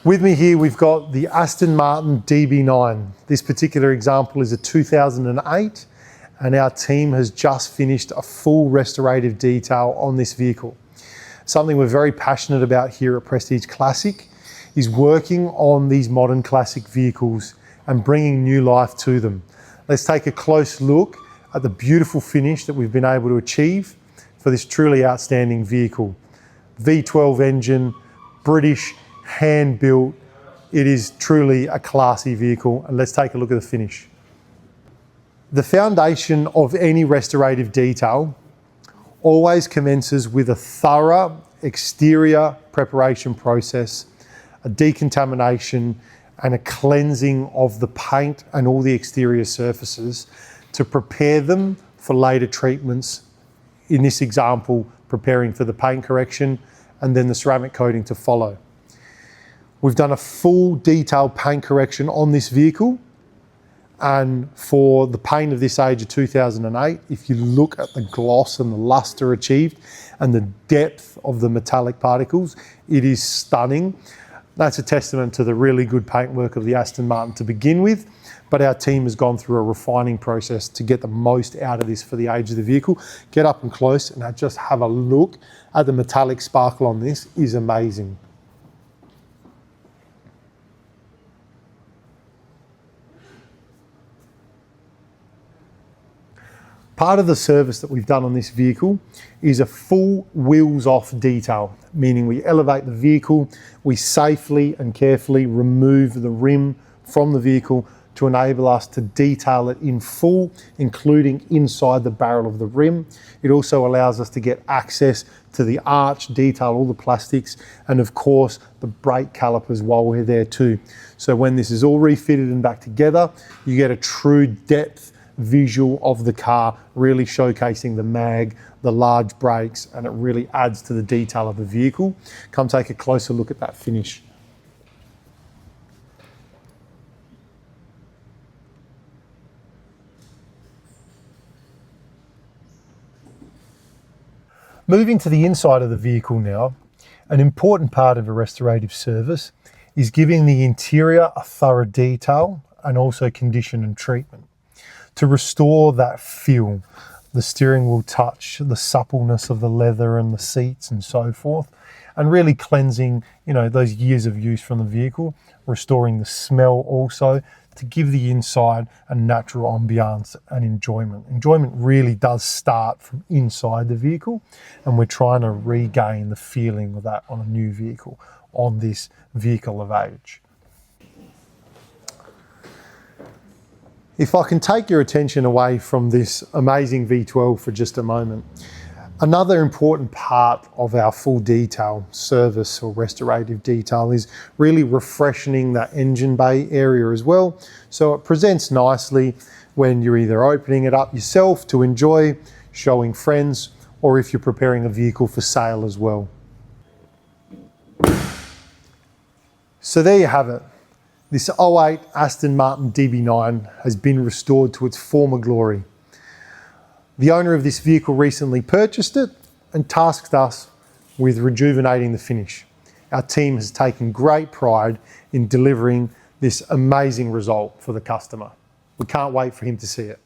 With me here, we've got the Aston Martin DB9. This particular example is a 2008, and our team has just finished a full restorative detail on this vehicle. Something we're very passionate about here at Prestige Classic is working on these modern classic vehicles and bringing new life to them. Let's take a close look at the beautiful finish that we've been able to achieve for this truly outstanding vehicle. V12 engine, British, hand-built. It is truly a classy vehicle, and let's take a look at the finish. The foundation of any restorative detail always commences with a thorough exterior preparation process, a decontamination and a cleansing of the paint and all the exterior surfaces to prepare them for later treatments. In this example, preparing for the paint correction and then the ceramic coating to follow. We've done a full detailed paint correction on this vehicle, and for the paint of this age of 2008, if you look at the gloss and the luster achieved and the depth of the metallic particles, it is stunning. That's a testament to the really good paintwork of the Aston Martin to begin with, but our team has gone through a refining process to get the most out of this for the age of the vehicle. Get up and close and just have a look at the metallic sparkle on this. Is amazing. Part of the service that we've done on this vehicle is a full wheels off detail, meaning we elevate the vehicle, we safely and carefully remove the rim from the vehicle to enable us to detail it in full, including inside the barrel of the rim. It also allows us to get access to the arch, detail all the plastics, and of course the brake calipers while we're there too. So when this is all refitted and back together, you get a true depth visual of the car, really showcasing the mag, the large brakes, and it really adds to the detail of the vehicle. Come take a closer look at that finish. Moving to the inside of the vehicle now, an important part of a restorative service is giving the interior a thorough detail and also condition and treatment to restore that feel, the steering wheel touch, the suppleness of the leather and the seats and so forth, and really cleansing, those years of use from the vehicle, restoring the smell also to give the inside a natural ambiance and enjoyment. Enjoyment really does start from inside the vehicle, and we're trying to regain the feeling of that on a new vehicle, on this vehicle of age. If I can take your attention away from this amazing V12 for just a moment, another important part of our full detail service or restorative detail is really refreshing that engine bay area as well. So it presents nicely when you're either opening it up yourself to enjoy, showing friends, or if you're preparing a vehicle for sale as well. So there you have it. This 08 Aston Martin DB9 has been restored to its former glory. The owner of this vehicle recently purchased it and tasked us with rejuvenating the finish. Our team has taken great pride in delivering this amazing result for the customer. We can't wait for him to see it.